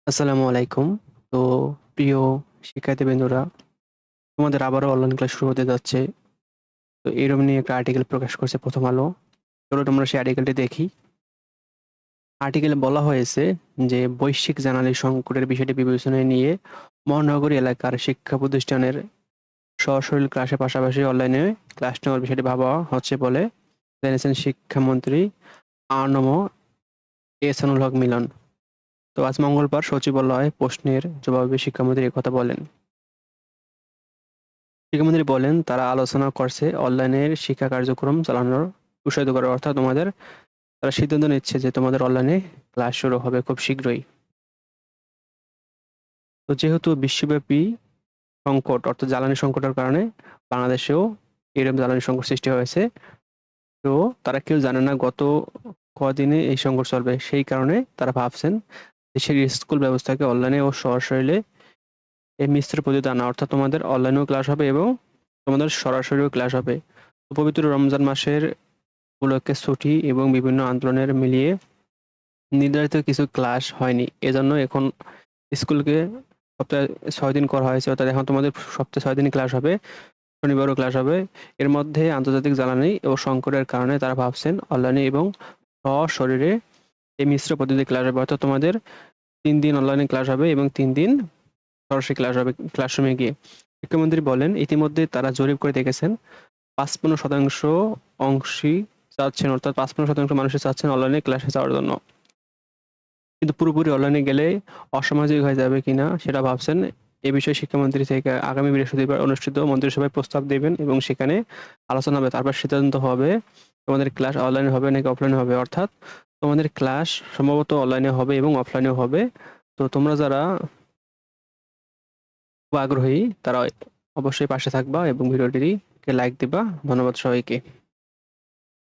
আসসালামু আলাইকুম। তো প্রিয় শিক্ষার্থীবৃন্দরা, তোমাদের আবারও অনলাইন ক্লাস শুরু হতে যাচ্ছে। তো এরকম নিয়ে একটা আর্টিকেল প্রকাশ করছে প্রথম আলো। চলো তোমরা সেই আর্টিকেলটি দেখি। আর্টিকেলে বলা হয়েছে যে বৈশ্বিক জ্বালানি সংকটের বিষয়টি বিবেচনায় নিয়ে মহানগরী এলাকার শিক্ষা প্রতিষ্ঠানের সশরীর ক্লাসের পাশাপাশি অনলাইনে ক্লাস নেওয়ার বিষয়টি ভাবা হচ্ছে বলে জানিয়েছেন শিক্ষামন্ত্রী আ.ন.ম এহসানুল হক মিলন। তো আজ মঙ্গলবার সচিবালয়ে প্রশ্নের জবাবে শিক্ষামন্ত্রী একথা বলেন। শিক্ষামন্ত্রী বলেন, তারা আলোচনা করছে অনলাইনের শিক্ষা কার্যক্রম চালানোর উৎসাহিত করা, অর্থাৎ তারা সিদ্ধান্ত নিচ্ছে যে তোমাদের অনলাইনে ক্লাস শুরু হবে খুব শীঘ্রই। তো যেহেতু বিশ্বব্যাপী সংকট অর্থাৎ জ্বালানি সংকটের কারণে বাংলাদেশেও এরকম জ্বালানি সংকট সৃষ্টি হয়েছে। তো তারা কেউ জানে না গত কদিনে এই সংকট চলবে, সেই কারণে তারা ভাবছেন দেশের স্কুল ব্যবস্থাকে অনলাইনে ও সরাসরি এই মিশ্র পদ্ধতি আনা, অর্থাৎ তোমাদের অনলাইনেও ক্লাস হবে এবং তোমাদের সরাসরিও ক্লাস হবে। পবিত্র রমজান মাসের উপলক্ষে ছুটি এবং বিভিন্ন আন্দোলনের মিলিয়ে নির্ধারিত কিছু ক্লাস হয়নি। এজন্য এখন স্কুলকে সপ্তাহে ৬ দিন করা হয়েছে, অর্থাৎ এখন তোমাদের সপ্তাহে ৬ দিনই ক্লাস হবে, শনিবারও ক্লাস হবে। এর মধ্যে আন্তর্জাতিক জ্বালানি ও সংকটের কারণে তারা ভাবছেন অনলাইনে এবং সশরীরে এই মিশ্র পদ্ধতিতে ক্লাস হবে, অর্থাৎ তোমাদের ৩ দিন অনলাইনে ক্লাস হবে এবং ৩ দিন সরাসরি ক্লাস হবে ক্লাসরুমে গিয়ে। শিক্ষামন্ত্রী বলেন, ইতিমধ্যে তারা জরিপ করে দেখেছেন ৫৫% অংশী চাচ্ছেন, অর্থাৎ ৫৫% মানুষই চাচ্ছেন অনলাইনে ক্লাসে যাওয়ার জন্য। কিন্তু পুরোপুরি অনলাইনে গেলে অসামাজিক হয়ে যাবে কিনা সেটা ভাবছেন। এ বিষয়ে শিক্ষামন্ত্রী থেকে আগামী বৃহস্পতিবার অনুষ্ঠিত মন্ত্রিসভায় প্রস্তাব দেবেন এবং সেখানে আলোচনা হবে। তারপর সিদ্ধান্ত হবে তোমাদের ক্লাস অনলাইনে হবে নাকি অফলাইনে হবে। অর্থাৎ তোমাদের ক্লাস সম্ভবত অনলাইনে হবে এবং অফলাইনেও হবে। তো তোমরা যারা খুব আগ্রহী তারা অবশ্যই পাশে থাকবা এবং ভিডিওটিকে লাইক দিবা। ধন্যবাদ সবাইকে।